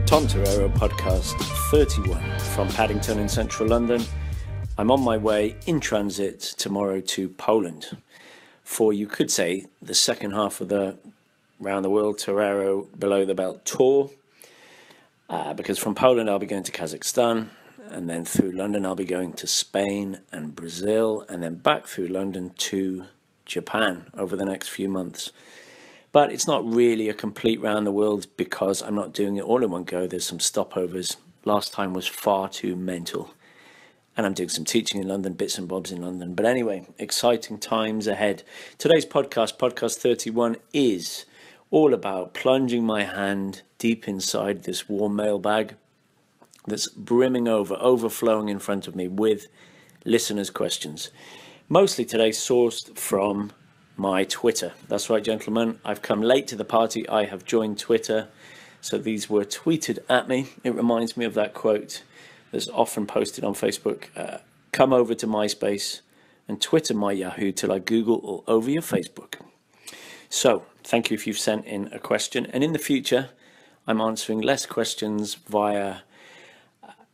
Tom Torero, podcast 31 from Paddington in central London. I'm on my way in transit tomorrow to Poland for, you could say, the second half of the Round the World Torero Below the Belt tour. Because from Poland I'll be going to Kazakhstan, and then through London I'll be going to Spain and Brazil, and then back through London to Japan over the next few months. But it's not really a complete round the world because I'm not doing it all in one go. There's some stopovers. Last time was far too mental. And I'm doing some teaching in London, bits and bobs in London. But anyway, exciting times ahead. Today's podcast, podcast 31, is all about plunging my hand deep inside this warm mailbag that's brimming over, overflowing in front of me with listeners' questions. Mostly today sourced from my Twitter. That's right, gentlemen. I've come late to the party. I have joined Twitter. So these were tweeted at me. It reminds me of that quote that's often posted on Facebook. Come over to MySpace and Twitter my Yahoo till I Google all over your Facebook. So thank you if you've sent in a question. And in the future, I'm answering less questions via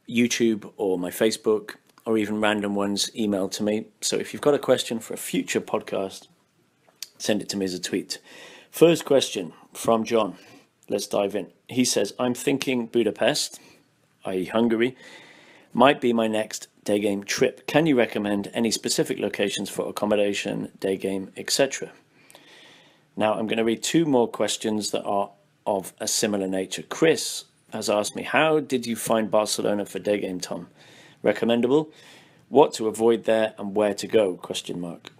YouTube or my Facebook, or even random ones emailed to me. So if you've got a question for a future podcast, send it to me as a tweet. First question from John. Let's dive in. He says, I'm thinking Budapest, i.e. Hungary, might be my next day game trip. Can you recommend any specific locations for accommodation, day game, etc.? Now I'm going to read two more questions that are of a similar nature. Chris has asked me, how did you find Barcelona for day game, Tom? Recommendable? What to avoid there and where to go? Question mark.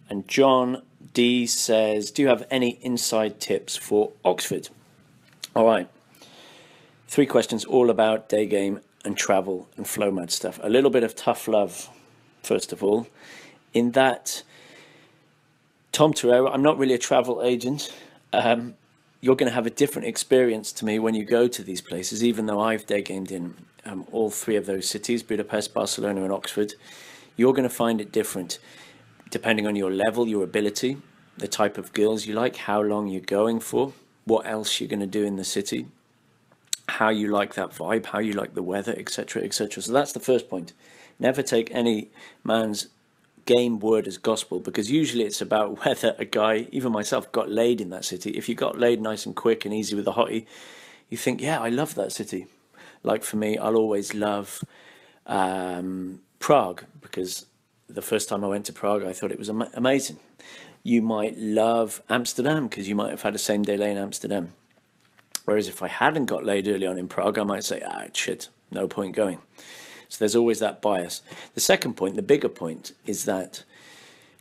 And John D says, do you have any inside tips for Oxford? All right. Three questions all about day game and travel and flow mad stuff. A little bit of tough love, first of all, in that Tom Torero, I'm not really a travel agent. You're going to have a different experience to me when you go to these places, even though I've day gamed in all three of those cities, Budapest, Barcelona and Oxford. You're going to find it different depending on your level, your ability, the type of girls you like, how long you're going for, what else you're going to do in the city, how you like that vibe, how you like the weather, etc., etc. So that's the first point. Never take any man's game word as gospel, because usually it's about whether a guy, even myself, got laid in that city. If you got laid nice and quick and easy with a hottie, you think, yeah, I love that city. Like for me, I'll always love Prague, because the first time I went to Prague, I thought it was amazing. You might love Amsterdam because you might have had a same day lay in Amsterdam. Whereas if I hadn't got laid early on in Prague, I might say, shit, no point going. So there's always that bias. The second point, the bigger point, is that,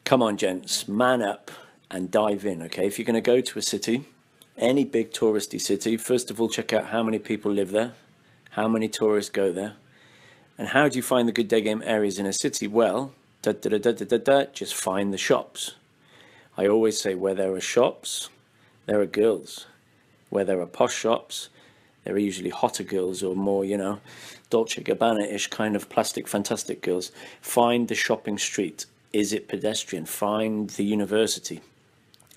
come on, gents, man up and dive in, okay? If you're going to go to a city, any big touristy city, first of all, check out how many people live there, how many tourists go there, and how do you find the good day game areas in a city? Well, just find the shops. I always say where there are shops, there are girls. Where there are posh shops, there are usually hotter girls or more, Dolce Gabbana-ish kind of plastic fantastic girls. Find the shopping street. Is it pedestrian? Find the university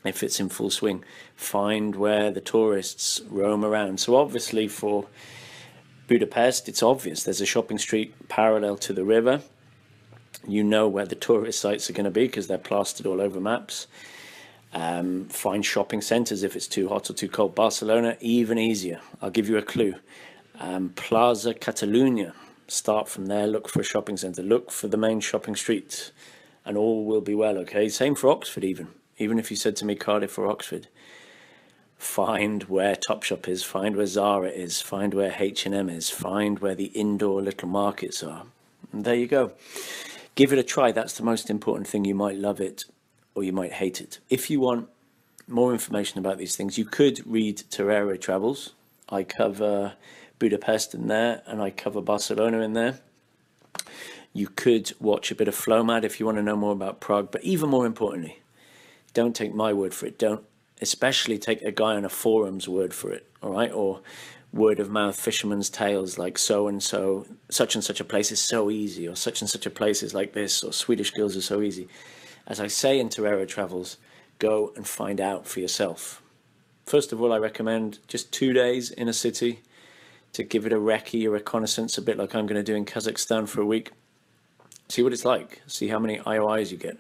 if it's in full swing. Find where the tourists roam around. So obviously for Budapest, it's obvious. There's a shopping street parallel to the river. You know where the tourist sites are going to be because they're plastered all over maps. Find shopping centres if it's too hot or too cold. Barcelona, even easier. I'll give you a clue. Plaza Catalunya. Start from there, look for a shopping centre, look for the main shopping street, and all will be well, okay? Same for Oxford even if you said to me Cardiff or Oxford. Find where Topshop is, find where Zara is, find where H&M is, find where the indoor little markets are. And there you go. Give it a try. That's the most important thing. You might love it or you might hate it. If you want more information about these things, you could read Torero Travels. I cover Budapest in there and I cover Barcelona in there. You could watch a bit of Flow Mad if you want to know more about Prague. But even more importantly, don't take my word for it. Don't especially take a guy on a forum's word for it, all right? Or word of mouth, fisherman's tales, like so and so, such and such a place is so easy, or such and such a place is like this, or Swedish girls are so easy. As I say in Torero Travels, go and find out for yourself. First of all, I recommend just 2 days in a city to give it a recce, a reconnaissance, a bit like I'm going to do in Kazakhstan for a week. See what it's like, see how many IOIs you get,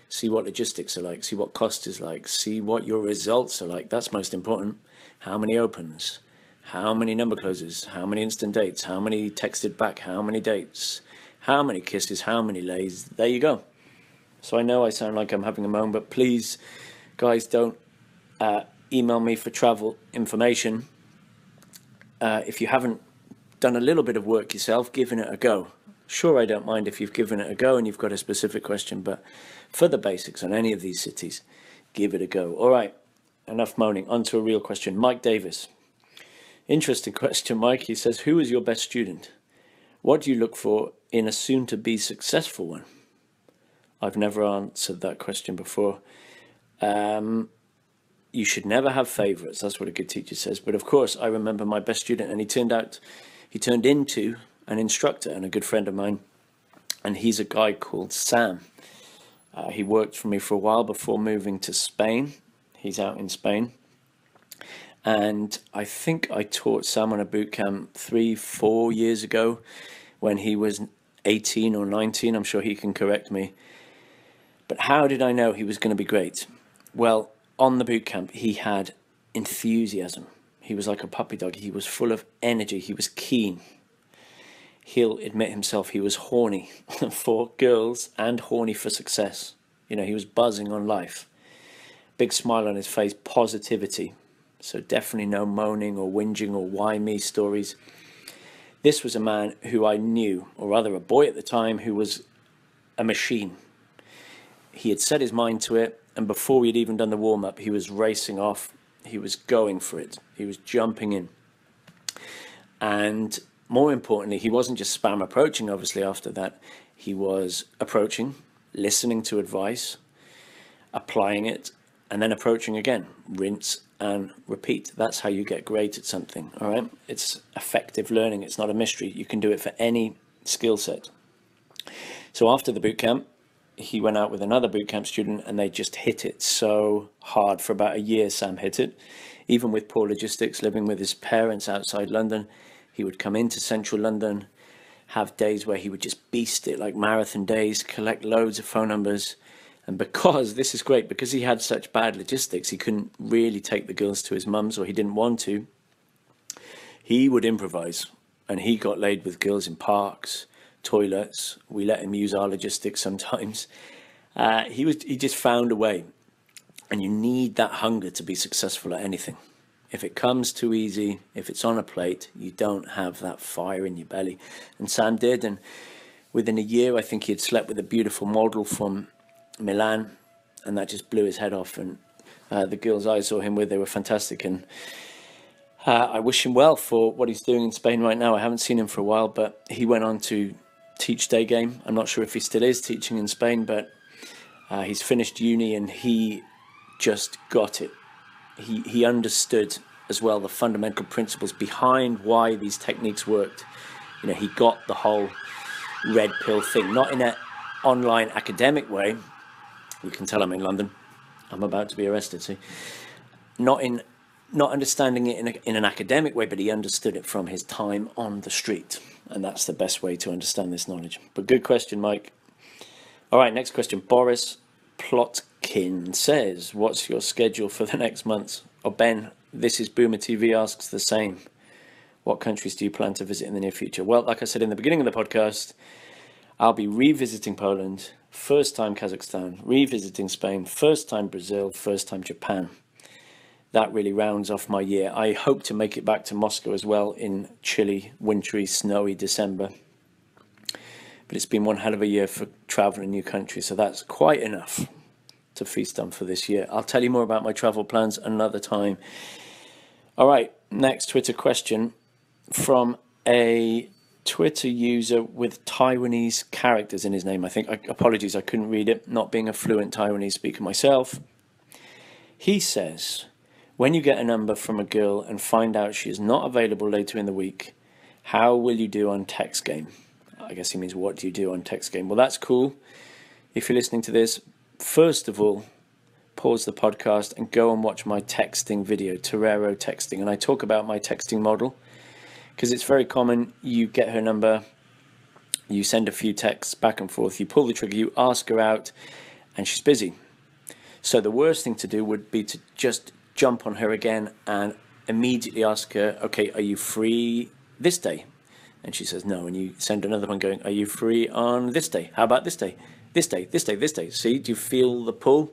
see what logistics are like, see what cost is like, see what your results are like. That's most important. How many opens, how many number closes, how many instant dates, how many texted back, how many dates, how many kisses, how many lays. There you go. So I know I sound like I'm having a moan, but please, guys, don't email me for travel information. If you haven't done a little bit of work yourself, giving it a go. Sure, I don't mind if you've given it a go and you've got a specific question, but for the basics on any of these cities, give it a go. All right, enough moaning. On to a real question. Mike Davis. Interesting question, Mike. He says, who is your best student? What do you look for in a soon-to-be successful one? I've never answered that question before. You should never have favorites. That's what a good teacher says. But of course, I remember my best student, and he turned into an instructor and a good friend of mine. And he's a guy called Sam. He worked for me for a while before moving to Spain. He's out in Spain. And I think I taught Sam on a boot camp 3-4 years ago when he was 18 or 19. I'm sure he can correct me. But how did I know he was going to be great? Well, on the boot camp, he had enthusiasm. He was like a puppy dog. He was full of energy. He was keen. He'll admit himself he was horny for girls and horny for success. You know, he was buzzing on life. Big smile on his face, positivity. So definitely no moaning or whinging or why me stories. This was a man who I knew, or rather a boy at the time, who was a machine. He had set his mind to it, and before we had even done the warm-up, he was racing off. He was going for it. He was jumping in. And more importantly, he wasn't just spam approaching, obviously, after that. He was approaching, listening to advice, applying it, and then approaching again. Rinse and repeat. That's how you get great at something, all right? It's effective learning. It's not a mystery. You can do it for any skill set. So after the boot camp, he went out with another boot camp student, and they just hit it so hard. For about a year, Sam hit it. Even with poor logistics, living with his parents outside London, he would come into central London, have days where he would just beast it, like marathon days, collect loads of phone numbers. And because, this is great, because he had such bad logistics, he couldn't really take the girls to his mum's, or he didn't want to. He would improvise, and he got laid with girls in parks, toilets. We let him use our logistics sometimes. He just found a way. And you need that hunger to be successful at anything. If it comes too easy, if it's on a plate, you don't have that fire in your belly. And Sam did, and within a year, I think he had slept with a beautiful model from Milan, and that just blew his head off. And the girls I saw him with, they were fantastic, and I wish him well for what he's doing in Spain right now. I haven't seen him for a while, but he went on to teach day game. I'm not sure if he still is teaching in Spain, but he's finished uni, and he just got it. He understood as well the fundamental principles behind why these techniques worked. You know, he got the whole red pill thing, not in an online academic way. You can tell I'm in London. I'm about to be arrested, see. Not understanding it in an academic way, but he understood it from his time on the street. And that's the best way to understand this knowledge. But good question, Mike. All right, next question. Boris Plotkin says, what's your schedule for the next month? Or Ben, this is Boomer TV, asks the same. What countries do you plan to visit in the near future? Well, like I said in the beginning of the podcast, I'll be revisiting Poland, first time Kazakhstan, revisiting Spain, first time Brazil, first time Japan. That really rounds off my year. I hope to make it back to Moscow as well in chilly, wintry, snowy December. But it's been one hell of a year for traveling new countries, so that's quite enough to feast on for this year. I'll tell you more about my travel plans another time. All right, next Twitter question from a Twitter user with Taiwanese characters in his name, I think. Apologies, I couldn't read it, not being a fluent Taiwanese speaker myself. He says, when you get a number from a girl and find out she is not available later in the week, how will you do on text game? I guess he means, what do you do on text game? Well, that's cool. If you're listening to this, first of all, pause the podcast and go and watch my texting video, Torero texting. And I talk about my texting model because it's very common. You get her number, you send a few texts back and forth, you pull the trigger, you ask her out, and she's busy. So the worst thing to do would be to just jump on her again and immediately ask her, okay, are you free this day? And she says no, and you send another one going, are you free on this day? How about this day? This day, this day, this day. See, do you feel the pull?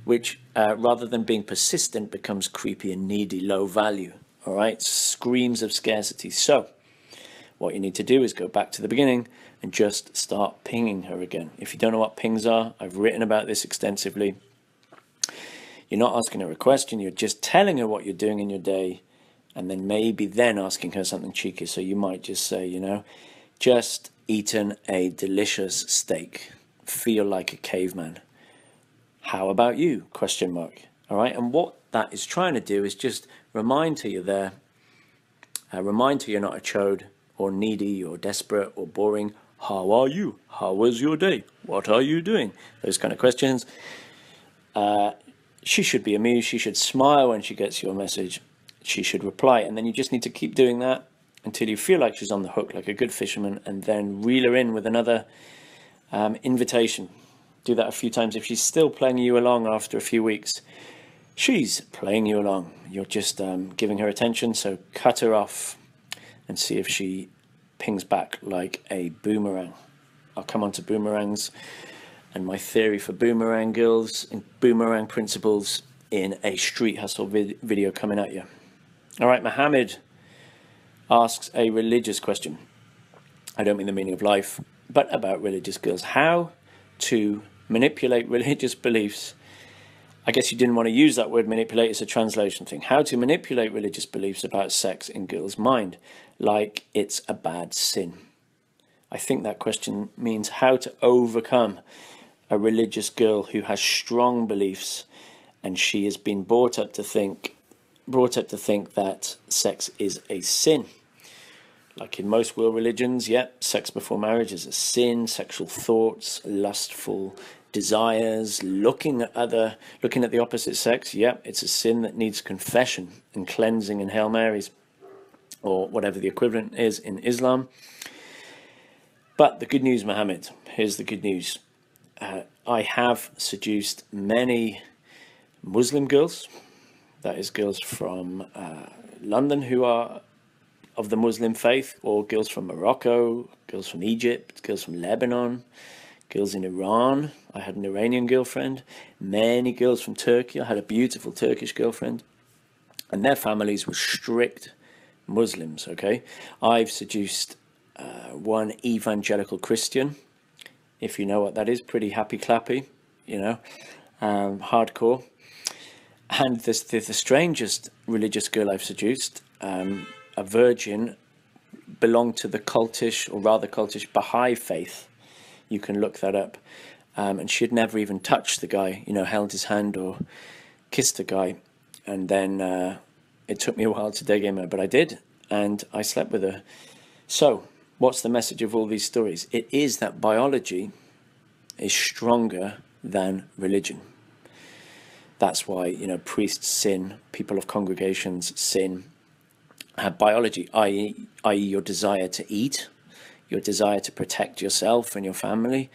Which, rather than being persistent, becomes creepy and needy, low value. All right, screams of scarcity. So what you need to do is go back to the beginning and just start pinging her again. If you don't know what pings are, I've written about this extensively. You're not asking her a question, you're just telling her what you're doing in your day, and then maybe then asking her something cheeky. So you might just say, you know, just eaten a delicious steak. Feel like a caveman. How about you? Question mark. All right, and what that is trying to do is just remind her you're there. Remind her you're not a chode or needy or desperate or boring. How are you? How was your day? What are you doing? Those kind of questions. She should be amused. She should smile when she gets your message. She should reply. And then you just need to keep doing that until you feel like she's on the hook, like a good fisherman, and then reel her in with another invitation. Do that a few times. If she's still playing you along after a few weeks, she's playing you along. You're just giving her attention. So cut her off and see if she pings back like a boomerang. I'll come on to boomerangs and my theory for boomerang girls and boomerang principles in a street hustle video coming at you. All right, Mohammed asks a religious question. I don't mean the meaning of life, but about religious girls. How to manipulate religious beliefs. I guess you didn't want to use that word manipulate, it's a translation thing. How to manipulate religious beliefs about sex in girls' mind, like it's a bad sin. I think that question means how to overcome a religious girl who has strong beliefs and she has been brought up to think that sex is a sin. Like in most world religions, sex before marriage is a sin. Sexual thoughts, lustful desires, looking at the opposite sex, it's a sin that needs confession and cleansing in Hail Marys, or whatever the equivalent is in Islam. But the good news, Mohammed, here's the good news. I have seduced many Muslim girls, that is girls from London who are of the Muslim faith, or girls from Morocco, girls from Egypt, girls from Lebanon, girls in Iran. I had an Iranian girlfriend, many girls from Turkey. I had a beautiful Turkish girlfriend, and their families were strict Muslims, okay? I've seduced one evangelical Christian, if you know what that is, pretty happy clappy, you know, hardcore. And the strangest religious girl I've seduced, a virgin, belonged to the cultish, or rather cultish, Baha'i faith. You can look that up. And she had never even touched the guy, you know, held his hand or kissed the guy. And then it took me a while to daygame her, but I did, and I slept with her. So what's the message of all these stories? It is that biology is stronger than religion. That's why, you know, priests sin, people of congregations sin. Biology, i.e. your desire to eat, your desire to protect yourself and your family,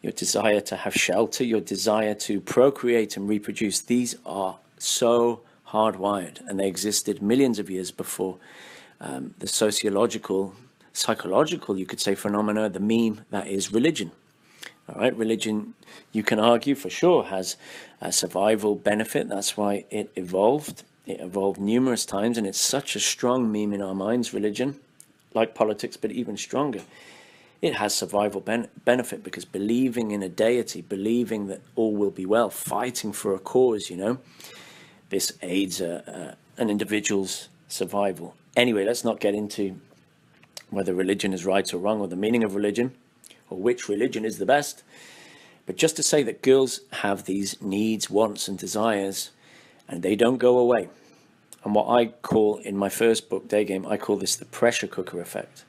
your desire to have shelter, your desire to procreate and reproduce. These are so hardwired, and they existed millions of years before the psychological, you could say, phenomena, the meme that is religion. All right, religion, you can argue for sure, has a survival benefit. That's why it evolved. It evolved numerous times, and it's such a strong meme in our minds, religion, like politics, but even stronger. It has survival benefit because believing in a deity, believing that all will be well, fighting for a cause, you know, this aids an individual's survival. Anyway, let's not get into whether religion is right or wrong, or the meaning of religion, or which religion is the best. But just to say that girls have these needs, wants, and desires, and they don't go away. And what I call, in my first book, Daygame, I call this the pressure cooker effect.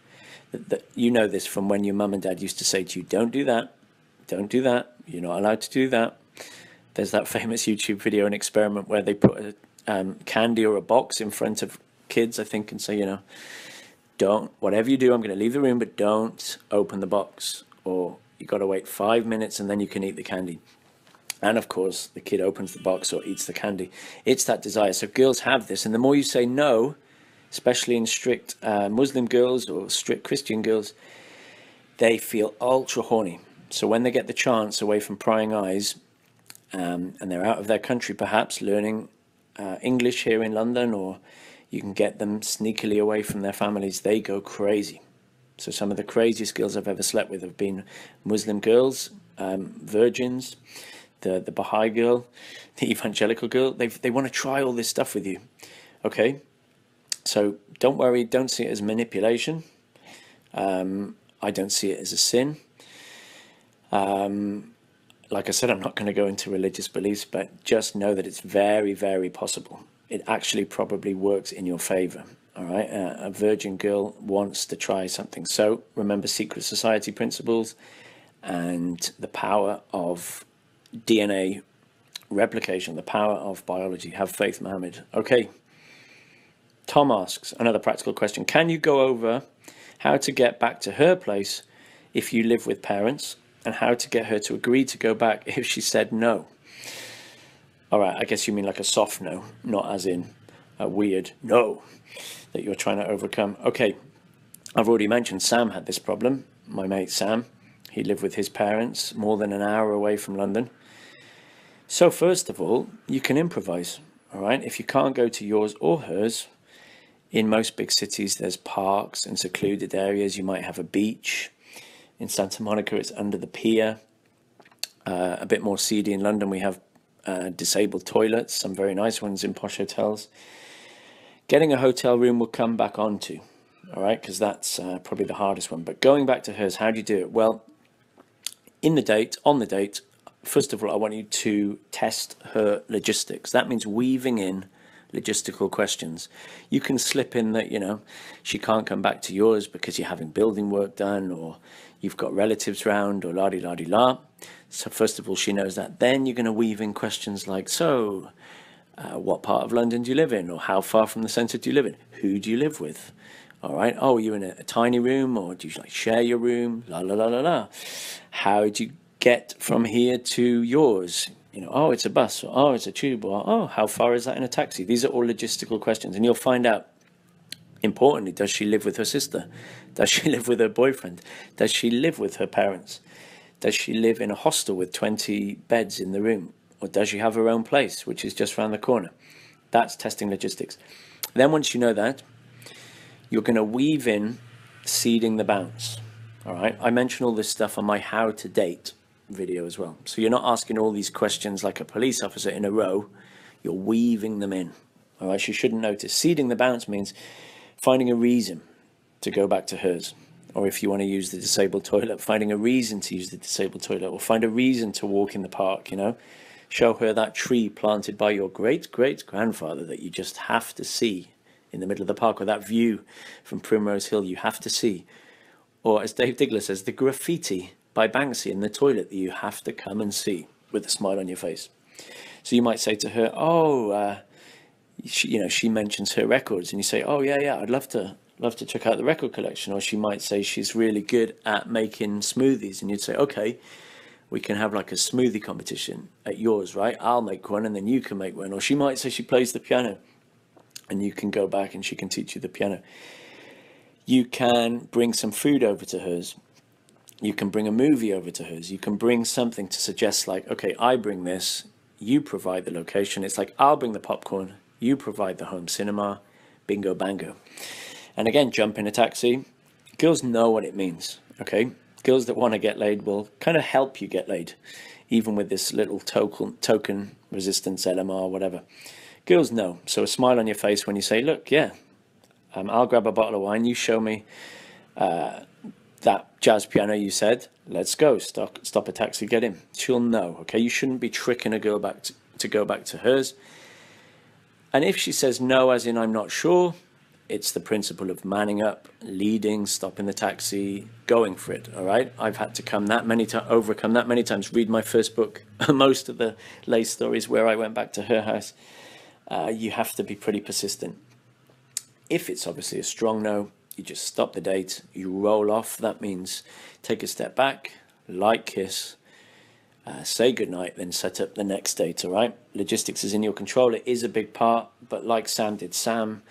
That you know this from when your mum and dad used to say to you, don't do that, you're not allowed to do that. There's that famous YouTube video, an experiment where they put a candy or a box in front of kids, I think, and say, you know, don't, whatever you do, I'm going to leave the room, but don't open the box, or you got to wait 5 minutes and then you can eat the candy. And of course, the kid opens the box or eats the candy. It's that desire. So girls have this, and the more you say no, especially in strict Muslim girls or strict Christian girls, they feel ultra horny. So when they get the chance away from prying eyes, and they're out of their country, perhaps learning English here in London, or you can get them sneakily away from their families, they go crazy. So some of the craziest girls I've ever slept with have been Muslim girls, virgins, the Baha'i girl, the evangelical girl. They want to try all this stuff with you. Okay, so don't worry, don't see it as manipulation. I don't see it as a sin. Like I said, I'm not going to go into religious beliefs, but just know that it's very, very possible. It actually probably works in your favor. All right, a virgin girl wants to try something. So remember secret society principles and the power of DNA replication, the power of biology. Have faith, Mohammed. Okay. Tom asks another practical question. Can you go over how to get back to her place if you live with parents, and how to get her to agree to go back if she said no? All right, I guess you mean like a soft no, not as in a weird no that you're trying to overcome. Okay, I've already mentioned Sam had this problem. My mate Sam, he lived with his parents more than an hour away from London. So first of all, you can improvise, all right? If you can't go to yours or hers, in most big cities, there's parks and secluded areas. You might have a beach. In Santa Monica, it's under the pier. A bit more seedy in London, we have disabled toilets, some very nice ones in posh hotels. Getting a hotel room we'll come back onto, all right, because that's probably the hardest one. But going back to hers, how do you do it? Well, on the date, first of all, I want you to test her logistics. That means weaving in logistical questions. You can slip in that, you know, she can't come back to yours because you're having building work done, or you've got relatives round, or la-di-la-di-la. So first of all, she knows that. Then you're going to weave in questions like, so what part of London do you live in? Or how far from the centre do you live in? Who do you live with? All right. Oh, are you in a tiny room, or do you like share your room? La la la la la. How do you get from here to yours? You know, oh, it's a bus, or oh, it's a tube, or oh, how far is that in a taxi? These are all logistical questions, and you'll find out, importantly, does she live with her sister? Does she live with her boyfriend? Does she live with her parents? Does she live in a hostel with 20 beds in the room? Or does she have her own place, which is just around the corner? That's testing logistics. Then once you know that, you're going to weave in seeding the bounce. All right. I mention all this stuff on my how to date video as well. So you're not asking all these questions like a police officer in a row. You're weaving them in. All right. She shouldn't notice. Seeding the bounce means finding a reason to go back to hers. Or if you want to use the disabled toilet, finding a reason to use the disabled toilet, or find a reason to walk in the park, you know. Show her that tree planted by your great-great-grandfather that you just have to see in the middle of the park, or that view from Primrose Hill you have to see. Or as Dave Diggler says, the graffiti by Banksy in the toilet that you have to come and see with a smile on your face. So you might say to her, oh, she mentions her records, and you say, oh, yeah, I'd love to check out the record collection. Or she might say she's really good at making smoothies, and you'd say, okay, we can have like a smoothie competition at yours, right? I'll make one and then you can make one. Or she might say she plays the piano, and you can go back and she can teach you the piano. You can bring some food over to hers. You can bring a movie over to hers. You can bring something to suggest like, okay, I bring this, you provide the location. It's like, I'll bring the popcorn, you provide the home cinema, bingo bango. And again, jump in a taxi. Girls know what it means, okay? Girls that want to get laid will kind of help you get laid, even with this little token resistance, LMR, whatever. Girls know. So a smile on your face when you say, look, yeah, I'll grab a bottle of wine. You show me that jazz piano you said. Let's go. Stop a taxi, get in. She'll know, okay? You shouldn't be tricking a girl back to go back to hers. And if she says no, as in I'm not sure, It's the principle of manning up, leading, stopping the taxi, going for it. All right. I've had to overcome that many times. Read my first book, most of the Lay stories where I went back to her house. You have to be pretty persistent. If it's obviously a strong no, you just stop the date, you roll off. That means take a step back, light kiss, say goodnight, then set up the next date, all right? Logistics is in your control. It is a big part, but like Sam did, Sam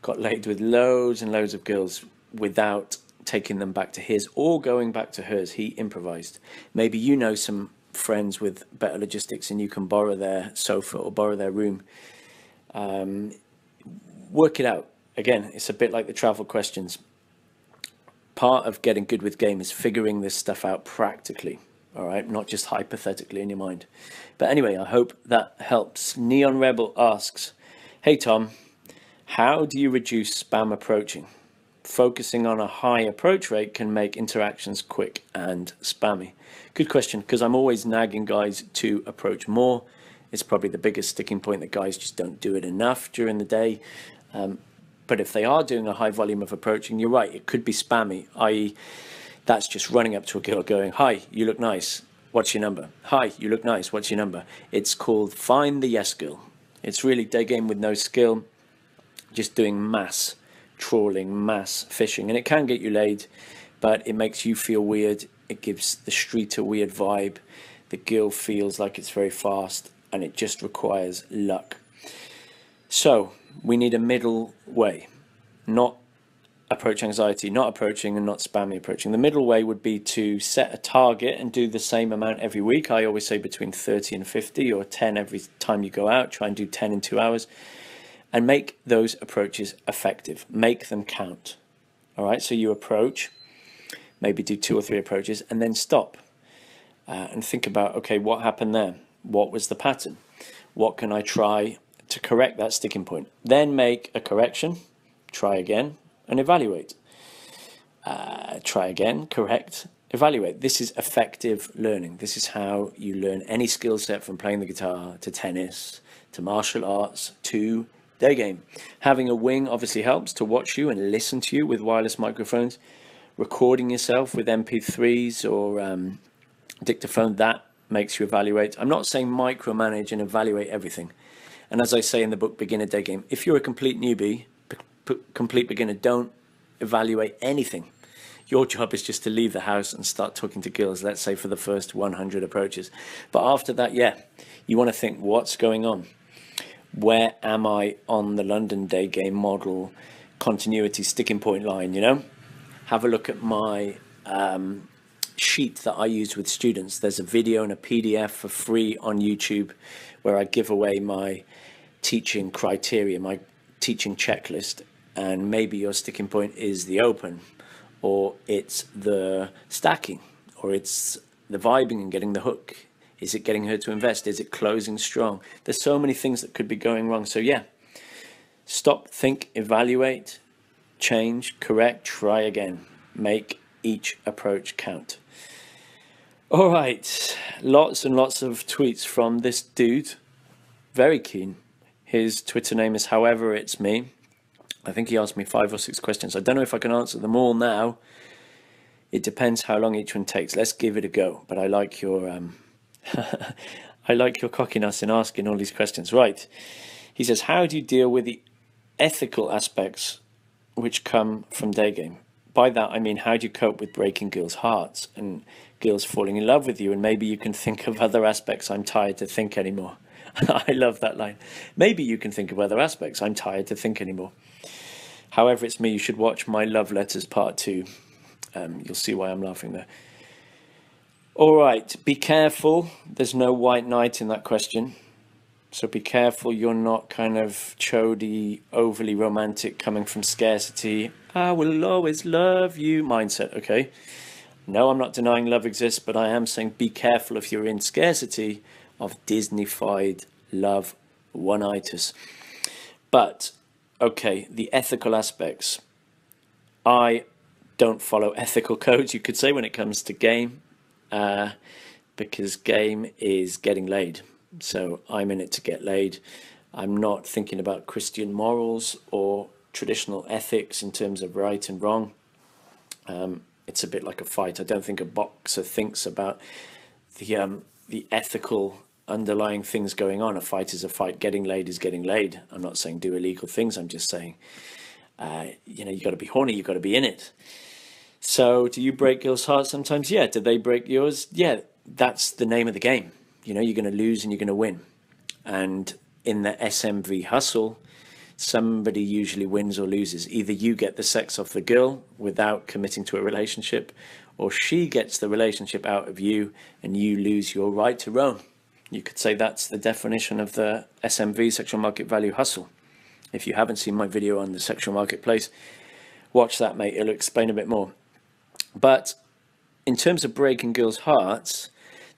got laid with loads and loads of girls without taking them back to his or going back to hers. He improvised. Maybe you know some friends with better logistics and you can borrow their sofa or borrow their room. Work it out. Again, it's a bit like the travel questions. Part of getting good with game is figuring this stuff out practically, all right? Not just hypothetically in your mind. But anyway, I hope that helps. Neon Rebel asks, hey Tom, how do you reduce spam approaching? Focusing on a high approach rate can make interactions quick and spammy. Good question, because I'm always nagging guys to approach more. It's probably the biggest sticking point that guys just don't do it enough during the day. But if they are doing a high volume of approaching, you're right, it could be spammy, i.e. that's just running up to a girl going, hi, you look nice, what's your number? Hi, you look nice, what's your number? It's called Find the Yes Girl. It's really day game with no skill, just doing mass trawling, mass fishing. And it can get you laid, but it makes you feel weird. It gives the street a weird vibe. The girl feels like it's very fast, and it just requires luck. So we need a middle way, not approach anxiety, not approaching and not spammy approaching. The middle way would be to set a target and do the same amount every week. I always say between 30 and 50 or 10 every time you go out. Try and do 10 in 2 hours and make those approaches effective. Make them count. All right, so you approach, maybe do 2 or 3 approaches and then stop and think about, okay, what happened there? What was the pattern? What can I try to correct that sticking point? Then make a correction, try again, and evaluate. Try again, correct, evaluate. This is effective learning. This is how you learn any skill set, from playing the guitar to tennis to martial arts to day game. Having a wing obviously helps to watch you and listen to you with wireless microphones. Recording yourself with MP3s or dictaphone, that makes you evaluate. I'm not saying micromanage and evaluate everything. And as I say in the book, Beginner Day Game, if you're a complete newbie, complete beginner, don't evaluate anything. Your job is just to leave the house and start talking to girls, let's say for the first 100 approaches. But after that, yeah, you want to think, what's going on? Where am I on the London Day Game model continuity sticking point line, you know? Have a look at my sheet that I use with students. There's a video and a PDF for free on YouTube where I give away my teaching criteria, my teaching checklist, and maybe your sticking point is the open, or it's the stacking, or it's the vibing and getting the hook. Is it getting her to invest? Is it closing strong? There's so many things that could be going wrong. So yeah, stop, think, evaluate, change, correct, try again. Make each approach count. All right, lots and lots of tweets from this dude. Very keen. His Twitter name is However It's Me. I think he asked me 5 or 6 questions. I don't know if I can answer them all now. It depends how long each one takes. Let's give it a go. But I like your I like your cockiness in asking all these questions. Right. He says, how do you deal with the ethical aspects which come from day game? By that I mean, how do you cope with breaking girls' hearts and girls falling in love with you? And maybe you can think of other aspects. I'm tired to think anymore. I love that line. Maybe you can think of other aspects. I'm tired to think anymore. However It's Me, you should watch my love letters part 2. You'll see why I'm laughing there. All right, be careful. There's no white knight in that question. So be careful you're not kind of chody, overly romantic, coming from scarcity. I will always love you mindset, okay? No, I'm not denying love exists, but I am saying be careful if you're in scarcity of Disney-fied love one-itis. But, okay, the ethical aspects. I don't follow ethical codes, you could say, when it comes to game, because game is getting laid. So I'm in it to get laid. I'm not thinking about Christian morals or traditional ethics in terms of right and wrong. It's a bit like a fight. I don't think a boxer thinks about the ethical underlying things going on. A fight is a fight. Getting laid is getting laid. I'm not saying do illegal things. I'm just saying, you got to be horny. You got to be in it. So do you break girls' hearts sometimes? Yeah. Do they break yours? Yeah. That's the name of the game. You're going to lose and you're going to win. And in the SMV hustle, somebody usually wins or loses. Either you get the sex off the girl without committing to a relationship, or she gets the relationship out of you and you lose your right to roam. You could say that's the definition of the SMV, sexual market value hustle. If you haven't seen my video on the sexual marketplace, watch that, mate. It'll explain a bit more. But in terms of breaking girls' hearts,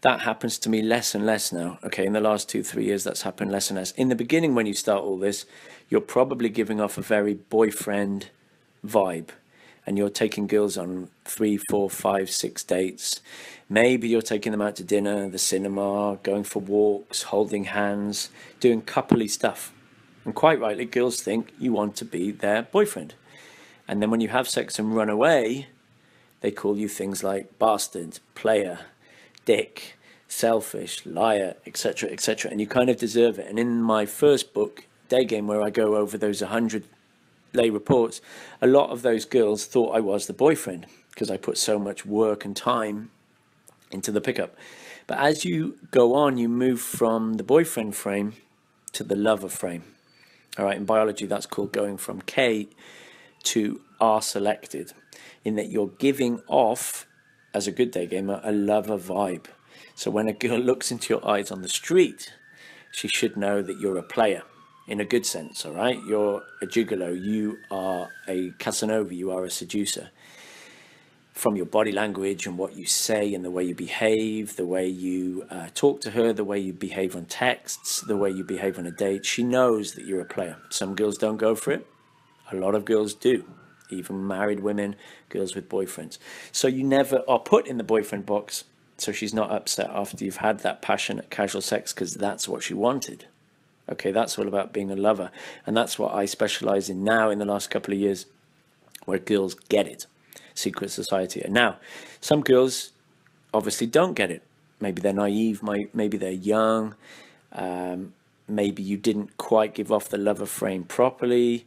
that happens to me less and less now. Okay, in the last 2-3 years, that's happened less and less. In the beginning, when you start all this, you're probably giving off a very boyfriend vibe. And you're taking girls on 3, 4, 5, 6 dates. Maybe you're taking them out to dinner, the cinema, going for walks, holding hands, doing coupley stuff. And quite rightly, girls think you want to be their boyfriend. And then when you have sex and run away, they call you things like bastard, player, dick, selfish, liar, etc., etc. And you kind of deserve it. And in my first book, Day Game, where I go over those 100 lay reports, a lot of those girls thought I was the boyfriend because I put so much work and time into the pickup. But as you go on, you move from the boyfriend frame to the lover frame. All right, in biology, that's called going from K to R selected, in that you're giving off, as a good day gamer, a lover vibe. So when a girl looks into your eyes on the street, she should know that you're a player, in a good sense, all right? You're a gigolo, you are a Casanova, you are a seducer. From your body language and what you say and the way you behave, the way you talk to her, the way you behave on texts, the way you behave on a date, she knows that you're a player. Some girls don't go for it. A lot of girls do. Even married women, girls with boyfriends. So you never are put in the boyfriend box, so she's not upset after you've had that passionate casual sex, because that's what she wanted. Okay, that's all about being a lover. And that's what I specialize in now in the last couple of years, where girls get it. Secret society. And now, some girls obviously don't get it. Maybe they're naive, maybe they're young, maybe you didn't quite give off the lover frame properly.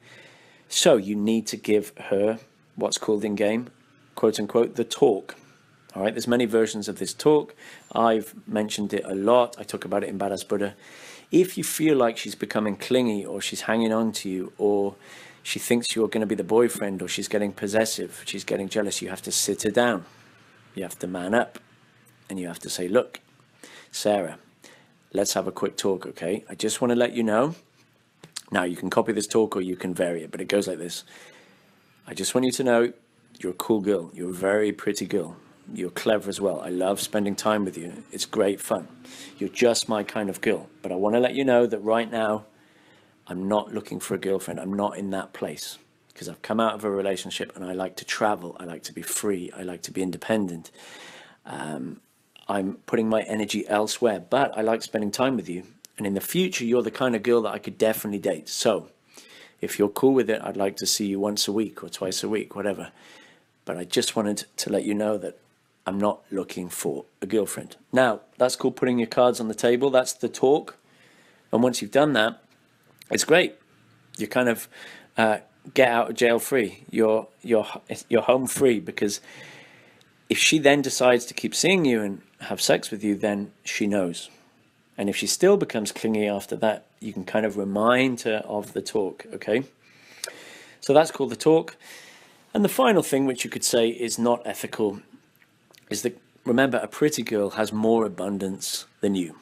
So you need to give her what's called in game, quote unquote, the talk. All right, there's many versions of this talk. I've mentioned it a lot. I talk about it in Badass Buddha. If you feel like she's becoming clingy, or she's hanging on to you, or she thinks you're going to be the boyfriend, or she's getting possessive, she's getting jealous, you have to sit her down. You have to man up, and you have to say, look, Sarah, let's have a quick talk, okay? I just want to let you know. Now, you can copy this talk or you can vary it, but it goes like this. I just want you to know you're a cool girl. You're a very pretty girl. You're clever as well. I love spending time with you. It's great fun. You're just my kind of girl. But I want to let you know that right now, I'm not looking for a girlfriend. I'm not in that place, because I've come out of a relationship and I like to travel. I like to be free. I like to be independent. I'm putting my energy elsewhere, but I like spending time with you. And in the future, you're the kind of girl that I could definitely date. So if you're cool with it, I'd like to see you once a week or twice a week, whatever. But I just wanted to let you know that I'm not looking for a girlfriend. Now, that's called putting your cards on the table. That's the talk. And once you've done that, it's great. You kind of get out of jail free. You're home free, because if she then decides to keep seeing you and have sex with you, then she knows. And if she still becomes clingy after that, you can kind of remind her of the talk, okay? So that's called the talk. And the final thing, which you could say is not ethical, is that, remember, a pretty girl has more abundance than you.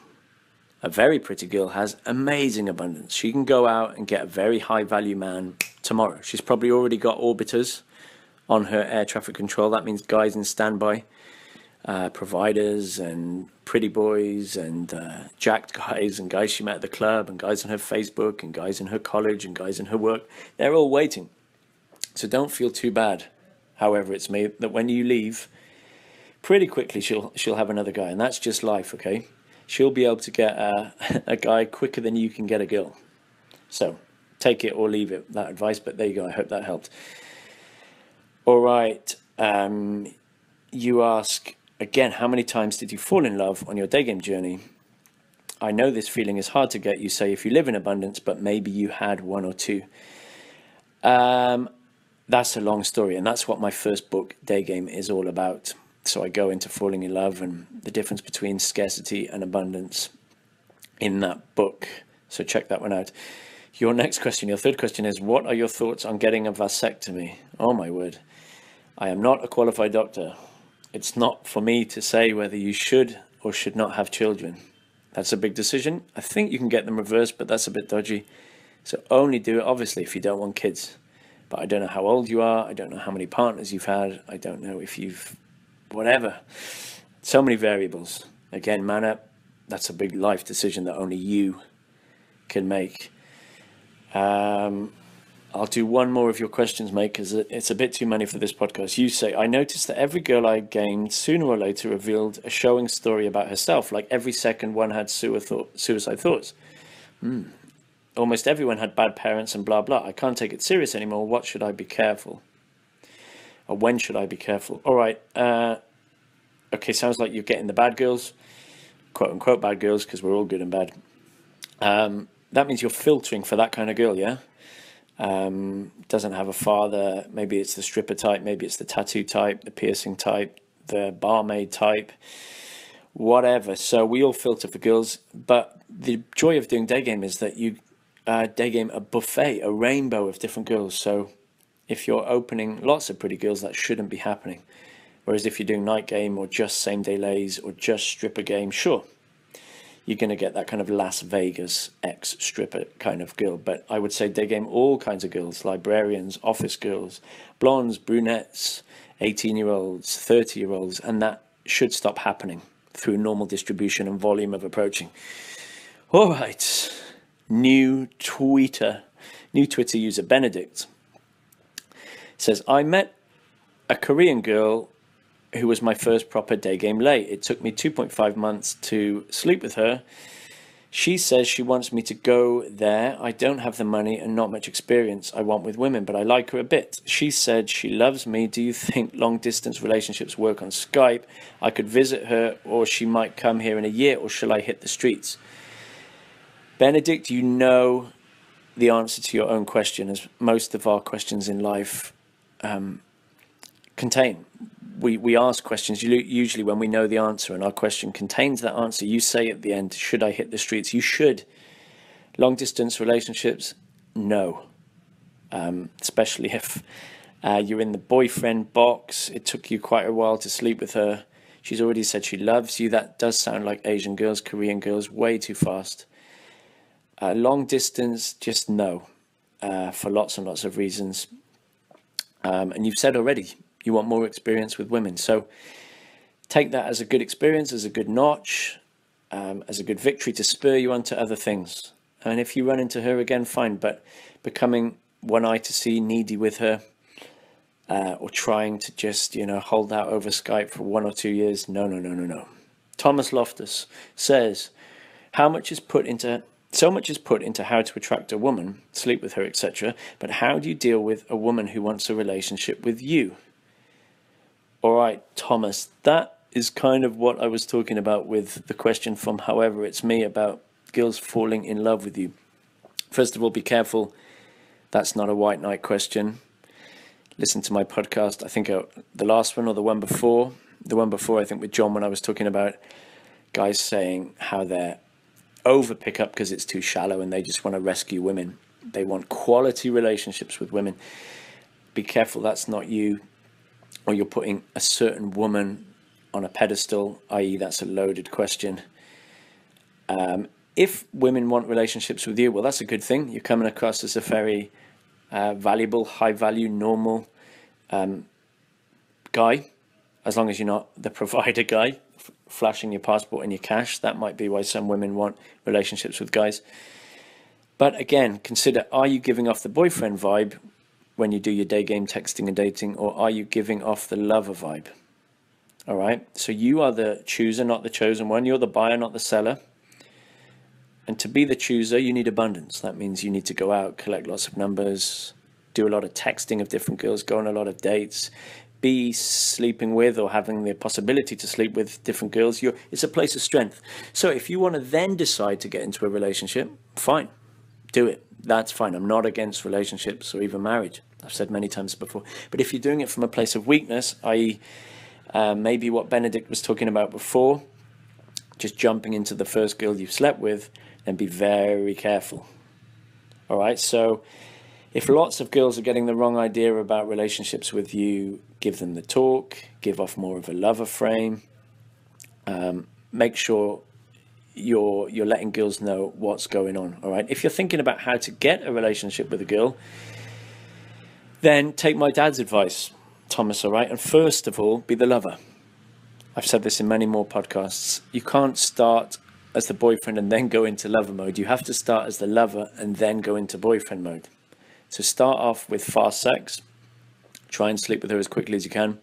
A very pretty girl has amazing abundance. She can go out and get a very high value man tomorrow. She's probably already got orbiters on her air traffic control. That means guys in standby, providers and pretty boys and jacked guys and guys she met at the club and guys on her Facebook and guys in her college and guys in her work. They're all waiting. So don't feel too bad, however it's made, that when you leave, pretty quickly she'll have another guy. And that's just life, okay? She'll be able to get a guy quicker than you can get a girl. So take it or leave it, that advice, but there you go. I hope that helped. All right. You ask, again, how many times did you fall in love on your day game journey? I know this feeling is hard to get. You say if you live in abundance, but maybe you had one or two. That's a long story, and that's what my first book, Day Game, is all about. So I go into falling in love and the difference between scarcity and abundance in that book. So check that one out. Your next question, your third question is, what are your thoughts on getting a vasectomy? Oh my word. I am not a qualified doctor. It's not for me to say whether you should or should not have children. That's a big decision. I think you can get them reversed, but that's a bit dodgy. So only do it, obviously, if you don't want kids. But I don't know how old you are. I don't know how many partners you've had. I don't know if you've... whatever. So many variables. Again, man up. That's a big life decision that only you can make. I'll do one more of your questions, mate, because it's a bit too many for this podcast. You say, I noticed that every girl I gamed sooner or later revealed a showing story about herself. Like every second one had suicide thoughts. Almost everyone had bad parents and blah, blah. I can't take it serious anymore. What should I be careful? Or when should I be careful? All right. Okay, sounds like you're getting the bad girls, quote unquote bad girls, because we're all good and bad. That means you're filtering for that kind of girl, yeah? Doesn't have a father. Maybe it's the stripper type. Maybe it's the tattoo type, the piercing type, the barmaid type, whatever. So we all filter for girls. But the joy of doing day game is that you day game a buffet, a rainbow of different girls. So if you're opening lots of pretty girls, that shouldn't be happening. Whereas if you're doing night game or just same day lays or just stripper game, sure, you're going to get that kind of Las Vegas ex-stripper kind of girl. But I would say day game all kinds of girls, librarians, office girls, blondes, brunettes, 18-year-olds, 30-year-olds, and that should stop happening through normal distribution and volume of approaching. All right, new Twitter user Benedict says, I met a Korean girl who was my first proper day game lay. It took me 2.5 months to sleep with her. She says she wants me to go there. I don't have the money and not much experience I want with women, but I like her a bit. She said she loves me. Do you think long distance relationships work on Skype? I could visit her, or she might come here in a year, or shall I hit the streets? Benedict, you know the answer to your own question, as most of our questions in life contain. We ask questions usually when we know the answer, and our question contains that answer. You say at the end, should I hit the streets? You should. Long distance relationships, no. Especially if you're in the boyfriend box. It took you quite a while to sleep with her. She's already said she loves you. That does sound like Asian girls, Korean girls, way too fast. Long distance, just no, for lots and lots of reasons. And you've said already, you want more experience with women. So take that as a good experience, as a good notch, as a good victory to spur you on to other things. And if you run into her again, fine. But becoming one eye to see, needy with her, or trying to just, hold out over Skype for 1 or 2 years, no. Thomas Loftus says, so much is put into how to attract a woman, sleep with her, etc. But how do you deal with a woman who wants a relationship with you? All right, Thomas, that is kind of what I was talking about with the question from However It's Me about girls falling in love with you. First of all, be careful. That's not a white knight question. Listen to my podcast. I think the last one or the one before, I think with John, when I was talking about guys saying how they're over pick up because it's too shallow and they just want to rescue women. They want quality relationships with women. Be careful, that's not you. Or you're putting a certain woman on a pedestal, i.e. that's a loaded question. If women want relationships with you, well, that's a good thing. You're coming across as a very valuable, high value, normal guy, as long as you're not the provider guy, flashing your passport and your cash. That might be why some women want relationships with guys. But again, consider, are you giving off the boyfriend vibe when you do your day game texting and dating, or are you giving off the lover vibe? All right, so you are the chooser, not the chosen one. You're the buyer, not the seller. And to be the chooser, you need abundance. That means you need to go out, collect lots of numbers, do a lot of texting of different girls, go on a lot of dates, be sleeping with or having the possibility to sleep with different girls. It's a place of strength. So if you want to then decide to get into a relationship, fine, do it. That's fine. I'm not against relationships or even marriage. I've said many times before. But if you're doing it from a place of weakness, i.e. maybe what Benedict was talking about before, just jumping into the first girl you've slept with, then be very careful. All right, so if lots of girls are getting the wrong idea about relationships with you, give them the talk, give off more of a lover frame. Make sure you're letting girls know what's going on. All right, if you're thinking about how to get a relationship with a girl, then take my dad's advice, Thomas. All right, and first of all, be the lover. I've said this in many more podcasts. You can't start as the boyfriend and then go into lover mode. You have to start as the lover and then go into boyfriend mode. So start off with fast sex. Try and sleep with her as quickly as you can.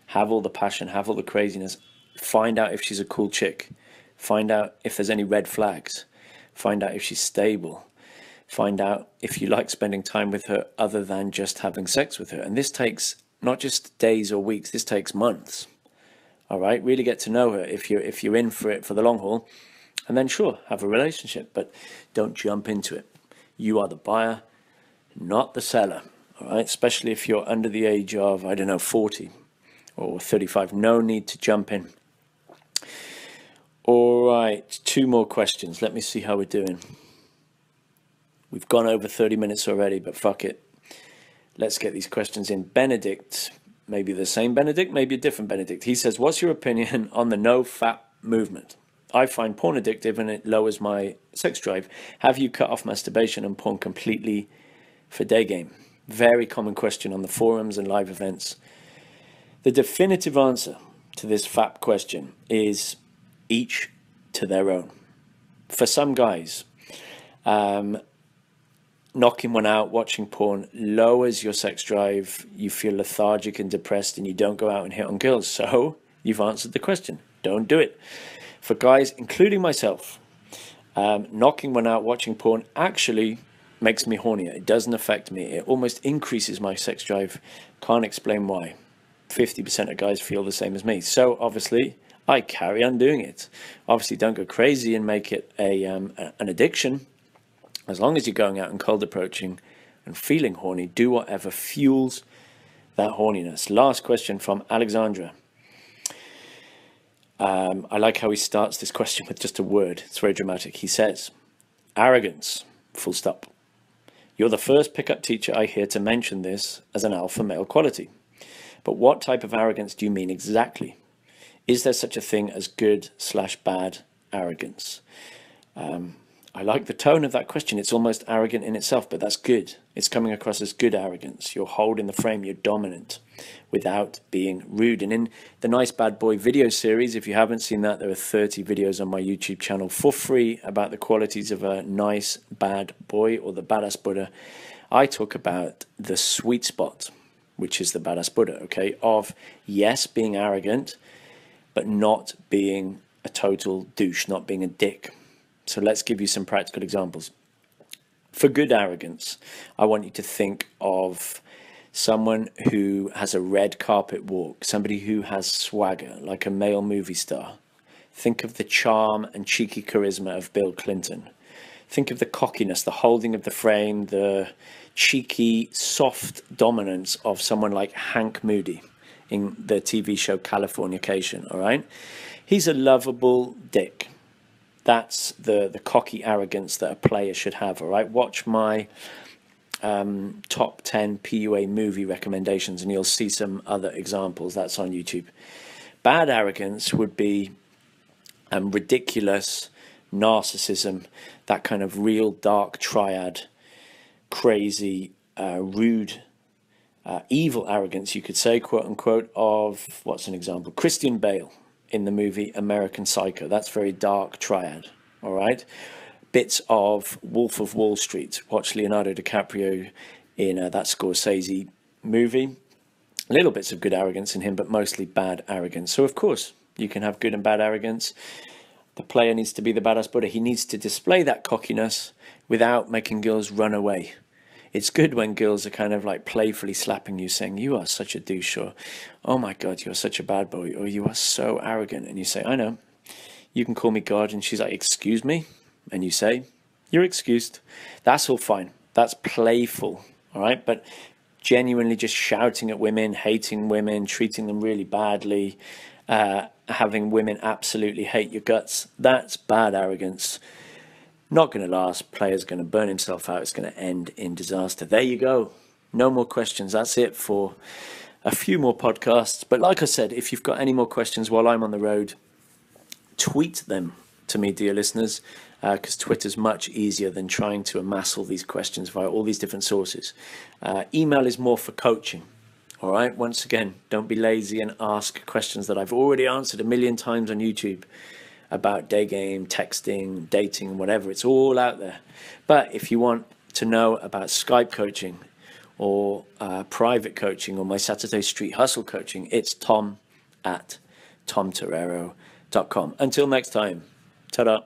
Have all the passion, have all the craziness. Find out if she's a cool chick. Find out if there's any red flags. Find out if she's stable. Find out if you like spending time with her other than just having sex with her. And this takes not just days or weeks, this takes months. All right, really get to know her if you're in for it for the long haul, and then sure, have a relationship, but don't jump into it. You are the buyer, not the seller. All right, especially if you're under the age of, I don't know, 40 or 35. No need to jump in. All right, 2 more questions. Let me see how we're doing. We've gone over 30 minutes already, but fuck it. Let's get these questions in. Benedict. Maybe the same Benedict, maybe a different Benedict. He says, what's your opinion on the no-fap movement? I find porn addictive and it lowers my sex drive. Have you cut off masturbation and porn completely for day game? Very common question on the forums and live events. The definitive answer to this FAP question is each to their own. For some guys, knocking one out, watching porn lowers your sex drive. You feel lethargic and depressed and you don't go out and hit on girls. So you've answered the question. Don't do it. For guys, including myself, knocking one out, watching porn actually makes me hornier. It doesn't affect me. It almost increases my sex drive. Can't explain why. 50% of guys feel the same as me. So obviously I carry on doing it. Obviously don't go crazy and make it an addiction. As long as you're going out and cold approaching and feeling horny, do whatever fuels that horniness. Last question from Alexandra. I like how he starts this question with just a word. It's very dramatic. He says, arrogance, full stop. You're the first pickup teacher I hear to mention this as an alpha male quality. But what type of arrogance do you mean exactly? Is there such a thing as good/bad arrogance? I like the tone of that question. It's almost arrogant in itself, but that's good. It's coming across as good arrogance. You're holding the frame, you're dominant without being rude. And in the Nice Bad Boy video series, if you haven't seen that, there are 30 videos on my YouTube channel for free about the qualities of a nice bad boy or the badass Buddha. I talk about the sweet spot, which is the badass Buddha, okay, of yes, being arrogant, but not being a total douche, not being a dick. So let's give you some practical examples. For good arrogance, I want you to think of someone who has a red carpet walk, somebody who has swagger, like a male movie star. Think of the charm and cheeky charisma of Bill Clinton. Think of the cockiness, the holding of the frame, the cheeky, soft dominance of someone like Hank Moody in the TV show Californication, all right? He's a lovable dick. That's the cocky arrogance that a player should have, all right? Watch my top 10 PUA movie recommendations and you'll see some other examples. That's on YouTube. Bad arrogance would be ridiculous narcissism, that kind of real dark triad, crazy, rude, evil arrogance, you could say, quote unquote, of, what's an example? Christian Bale in the movie American Psycho. That's very dark triad, all right? Bits of Wolf of Wall Street. Watch Leonardo DiCaprio in that Scorsese movie. Little bits of good arrogance in him, but mostly bad arrogance. So, of course, you can have good and bad arrogance. a player needs to be the badass Buddha. He needs to display that cockiness without making girls run away. It's good when girls are kind of like playfully slapping you, saying, you are such a douche, or, oh my God, you're such a bad boy, or you are so arrogant. And you say, I know, you can call me God. And she's like, excuse me. And you say, you're excused. That's all fine. That's playful. All right. But genuinely just shouting at women, hating women, treating them really badly, having women absolutely hate your guts, that's bad arrogance. Not going to last. Player's going to burn himself out. It's going to end in disaster. There you go. No more questions. That's it for a few more podcasts. But like I said, if you've got any more questions while I'm on the road, tweet them to me, dear listeners, because Twitter's much easier than trying to amass all these questions via all these different sources. Email is more for coaching. All right. Once again, don't be lazy and ask questions that I've already answered a million times on YouTube about day game, texting, dating, whatever. It's all out there. But if you want to know about Skype coaching or private coaching or my Saturday Street Hustle coaching, it's tom@tomtorero.com. Until next time, ta-da.